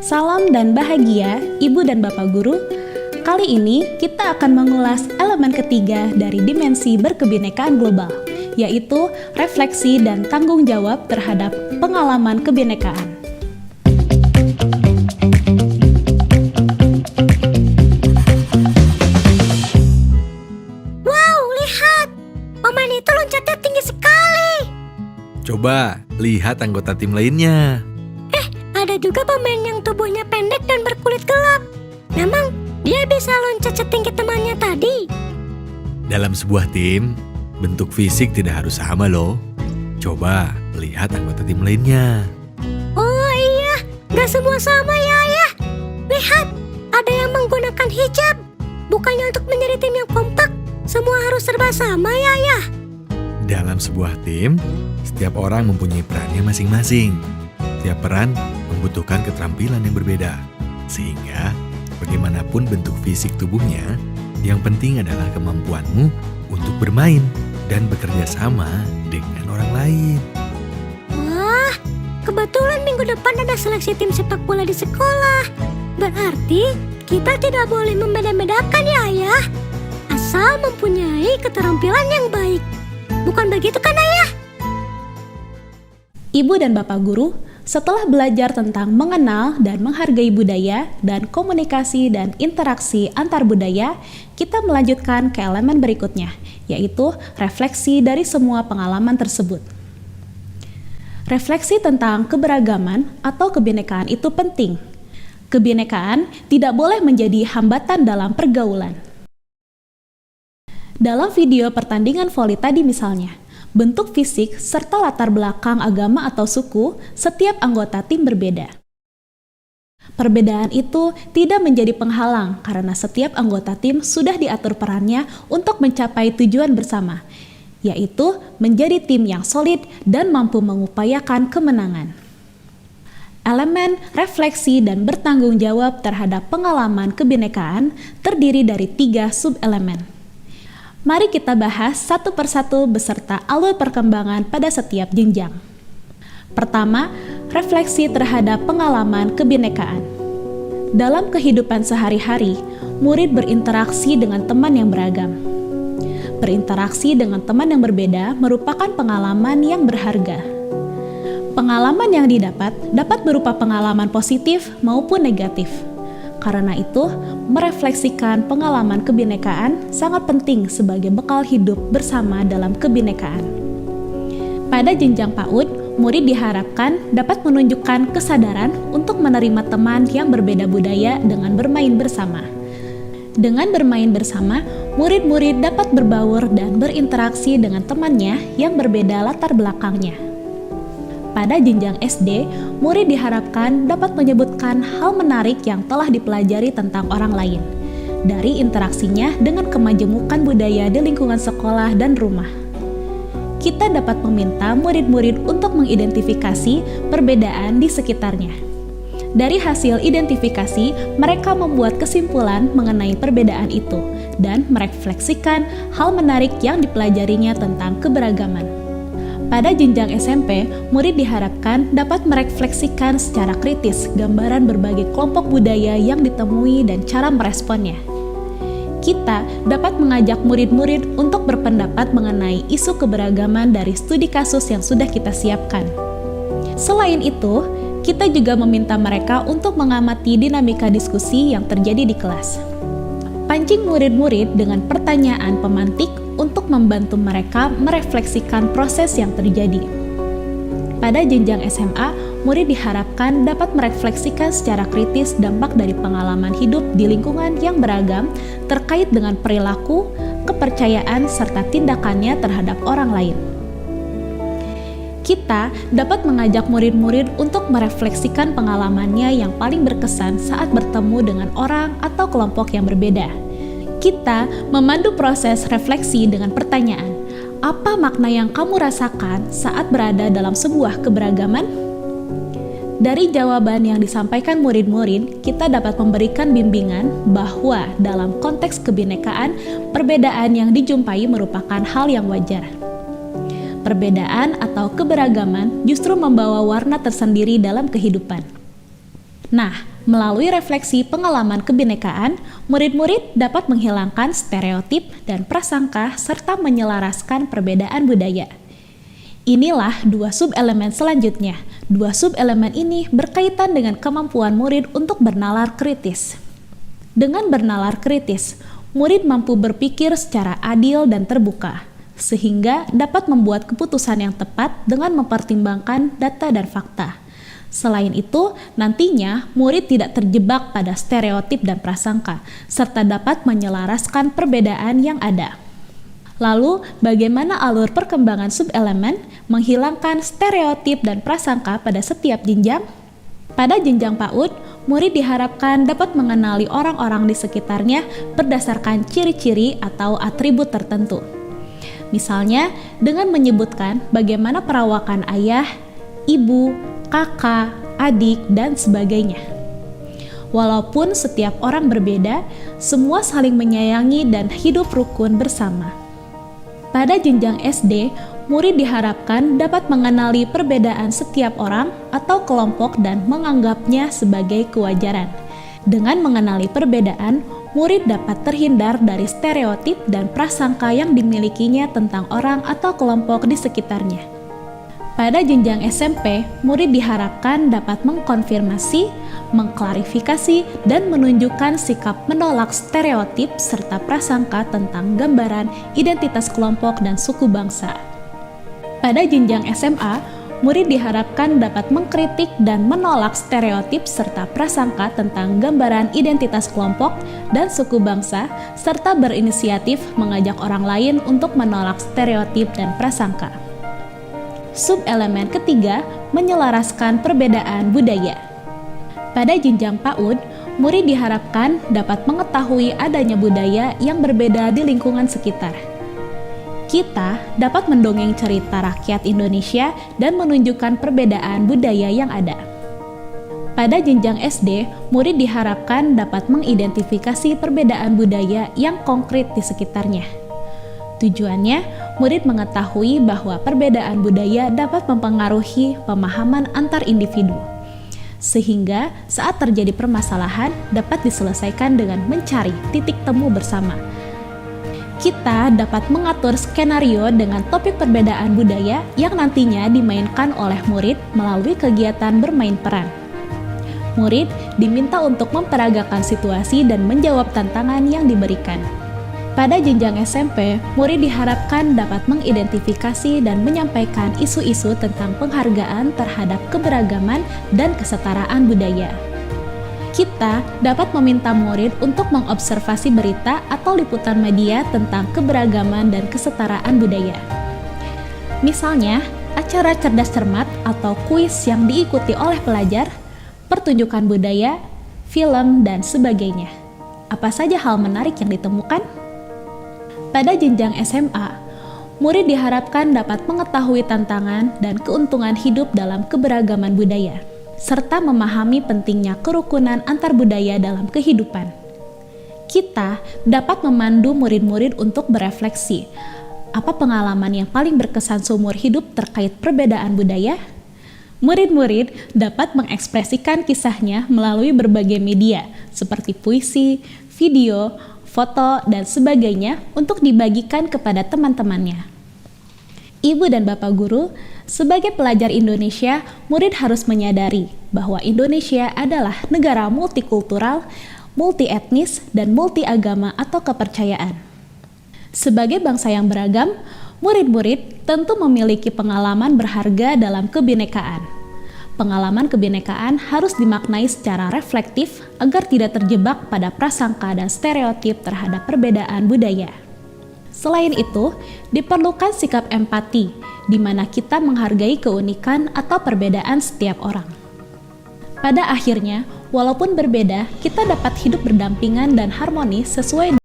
Salam dan bahagia, Ibu dan Bapak Guru. Kali ini kita akan mengulas elemen ketiga dari dimensi berkebinekaan global, yaitu refleksi dan tanggung jawab terhadap pengalaman kebinekaan. Wow, lihat! Pemain itu loncatnya tinggi sekali. Coba lihat anggota tim lainnya. Ada juga pemain yang tubuhnya pendek dan berkulit gelap. Memang dia bisa loncat setinggi temannya tadi? Dalam sebuah tim, bentuk fisik tidak harus sama loh. Coba lihat anggota tim lainnya. Oh iya, gak semua sama ya ayah. Lihat, ada yang menggunakan hijab. Bukannya untuk menjadi tim yang kompak, semua harus serba sama ya ayah. Dalam sebuah tim, setiap orang mempunyai perannya masing-masing. Setiap peran membutuhkan keterampilan yang berbeda. Sehingga, bagaimanapun bentuk fisik tubuhnya, yang penting adalah kemampuanmu untuk bermain dan bekerja sama dengan orang lain. Wah, kebetulan minggu depan ada seleksi tim sepak bola di sekolah. Berarti kita tidak boleh membeda-bedakan ya ayah. Asal mempunyai keterampilan yang baik. Bukan begitu kan ayah? Ibu dan Bapak Guru, setelah belajar tentang mengenal dan menghargai budaya dan komunikasi dan interaksi antar budaya, kita melanjutkan ke elemen berikutnya, yaitu refleksi dari semua pengalaman tersebut. Refleksi tentang keberagaman atau kebinekaan itu penting. Kebinekaan tidak boleh menjadi hambatan dalam pergaulan. Dalam video pertandingan voli tadi misalnya, bentuk fisik serta latar belakang agama atau suku setiap anggota tim berbeda. Perbedaan itu tidak menjadi penghalang karena setiap anggota tim sudah diatur perannya untuk mencapai tujuan bersama, yaitu menjadi tim yang solid dan mampu mengupayakan kemenangan. Elemen refleksi dan bertanggung jawab terhadap pengalaman kebinekaan terdiri dari 3 subelemen. Mari kita bahas satu persatu beserta alur perkembangan pada setiap jenjang. Pertama, refleksi terhadap pengalaman kebinekaan. Dalam kehidupan sehari-hari, murid berinteraksi dengan teman yang beragam. Berinteraksi dengan teman yang berbeda merupakan pengalaman yang berharga. Pengalaman yang didapat dapat berupa pengalaman positif maupun negatif. Karena itu, merefleksikan pengalaman kebinekaan sangat penting sebagai bekal hidup bersama dalam kebinekaan. Pada jenjang PAUD, murid diharapkan dapat menunjukkan kesadaran untuk menerima teman yang berbeda budaya dengan bermain bersama. Dengan bermain bersama, murid-murid dapat berbaur dan berinteraksi dengan temannya yang berbeda latar belakangnya. Pada jenjang SD, murid diharapkan dapat menyebutkan hal menarik yang telah dipelajari tentang orang lain, dari interaksinya dengan kemajemukan budaya di lingkungan sekolah dan rumah. Kita dapat meminta murid-murid untuk mengidentifikasi perbedaan di sekitarnya. Dari hasil identifikasi, mereka membuat kesimpulan mengenai perbedaan itu dan merefleksikan hal menarik yang dipelajarinya tentang keberagaman. Pada jenjang SMP, murid diharapkan dapat merefleksikan secara kritis gambaran berbagai kelompok budaya yang ditemui dan cara meresponnya. Kita dapat mengajak murid-murid untuk berpendapat mengenai isu keberagaman dari studi kasus yang sudah kita siapkan. Selain itu, kita juga meminta mereka untuk mengamati dinamika diskusi yang terjadi di kelas. Pancing murid-murid dengan pertanyaan pemantik untuk membantu mereka merefleksikan proses yang terjadi. Pada jenjang SMA, murid diharapkan dapat merefleksikan secara kritis dampak dari pengalaman hidup di lingkungan yang beragam terkait dengan perilaku, kepercayaan, serta tindakannya terhadap orang lain. Kita dapat mengajak murid-murid untuk merefleksikan pengalamannya yang paling berkesan saat bertemu dengan orang atau kelompok yang berbeda. Kita memandu proses refleksi dengan pertanyaan, apa makna yang kamu rasakan saat berada dalam sebuah keberagaman? Dari jawaban yang disampaikan murid-murid, kita dapat memberikan bimbingan bahwa dalam konteks kebinekaan, perbedaan yang dijumpai merupakan hal yang wajar. Perbedaan atau keberagaman justru membawa warna tersendiri dalam kehidupan. Nah, Melalui refleksi pengalaman kebinekaan, murid-murid dapat menghilangkan stereotip dan prasangka serta menyelaraskan perbedaan budaya. Inilah dua subelemen selanjutnya. Dua subelemen ini berkaitan dengan kemampuan murid untuk bernalar kritis. Dengan bernalar kritis, murid mampu berpikir secara adil dan terbuka, sehingga dapat membuat keputusan yang tepat dengan mempertimbangkan data dan fakta. Selain itu, nantinya murid tidak terjebak pada stereotip dan prasangka, serta dapat menyelaraskan perbedaan yang ada. Lalu, bagaimana alur perkembangan subelemen menghilangkan stereotip dan prasangka pada setiap jenjang? Pada jenjang PAUD, murid diharapkan dapat mengenali orang-orang di sekitarnya berdasarkan ciri-ciri atau atribut tertentu. Misalnya, dengan menyebutkan bagaimana perawakan ayah, ibu, kakak, adik, dan sebagainya. Walaupun setiap orang berbeda, semua saling menyayangi dan hidup rukun bersama. Pada jenjang SD, murid diharapkan dapat mengenali perbedaan setiap orang atau kelompok dan menganggapnya sebagai kewajaran. Dengan mengenali perbedaan, murid dapat terhindar dari stereotip dan prasangka yang dimilikinya tentang orang atau kelompok di sekitarnya. Pada jenjang SMP, murid diharapkan dapat mengkonfirmasi, mengklarifikasi, dan menunjukkan sikap menolak stereotip serta prasangka tentang gambaran identitas kelompok dan suku bangsa. Pada jenjang SMA, murid diharapkan dapat mengkritik dan menolak stereotip serta prasangka tentang gambaran identitas kelompok dan suku bangsa, serta berinisiatif mengajak orang lain untuk menolak stereotip dan prasangka. Subelemen ketiga, menyelaraskan perbedaan budaya. Pada jenjang PAUD, murid diharapkan dapat mengetahui adanya budaya yang berbeda di lingkungan sekitar. Kita dapat mendongeng cerita rakyat Indonesia dan menunjukkan perbedaan budaya yang ada. Pada jenjang SD, murid diharapkan dapat mengidentifikasi perbedaan budaya yang konkret di sekitarnya. Tujuannya, murid mengetahui bahwa perbedaan budaya dapat mempengaruhi pemahaman antar individu, sehingga saat terjadi permasalahan dapat diselesaikan dengan mencari titik temu bersama. Kita dapat mengatur skenario dengan topik perbedaan budaya yang nantinya dimainkan oleh murid melalui kegiatan bermain peran. Murid diminta untuk memperagakan situasi dan menjawab tantangan yang diberikan. Pada jenjang SMP, murid diharapkan dapat mengidentifikasi dan menyampaikan isu-isu tentang penghargaan terhadap keberagaman dan kesetaraan budaya. Kita dapat meminta murid untuk mengobservasi berita atau liputan media tentang keberagaman dan kesetaraan budaya. Misalnya, acara cerdas cermat atau kuis yang diikuti oleh pelajar, pertunjukan budaya, film, dan sebagainya. Apa saja hal menarik yang ditemukan? Pada jenjang SMA, murid diharapkan dapat mengetahui tantangan dan keuntungan hidup dalam keberagaman budaya, serta memahami pentingnya kerukunan antar budaya dalam kehidupan. Kita dapat memandu murid-murid untuk berefleksi, apa pengalaman yang paling berkesan seumur hidup terkait perbedaan budaya? Murid-murid dapat mengekspresikan kisahnya melalui berbagai media, seperti puisi, video, foto, dan sebagainya untuk dibagikan kepada teman-temannya. Ibu dan Bapak Guru, sebagai pelajar Indonesia, murid harus menyadari bahwa Indonesia adalah negara multikultural, multietnis, dan multiagama atau kepercayaan. Sebagai bangsa yang beragam, murid-murid tentu memiliki pengalaman berharga dalam kebinekaan. Pengalaman kebinekaan harus dimaknai secara reflektif agar tidak terjebak pada prasangka dan stereotip terhadap perbedaan budaya. Selain itu, diperlukan sikap empati, di mana kita menghargai keunikan atau perbedaan setiap orang. Pada akhirnya, walaupun berbeda, kita dapat hidup berdampingan dan harmonis sesuai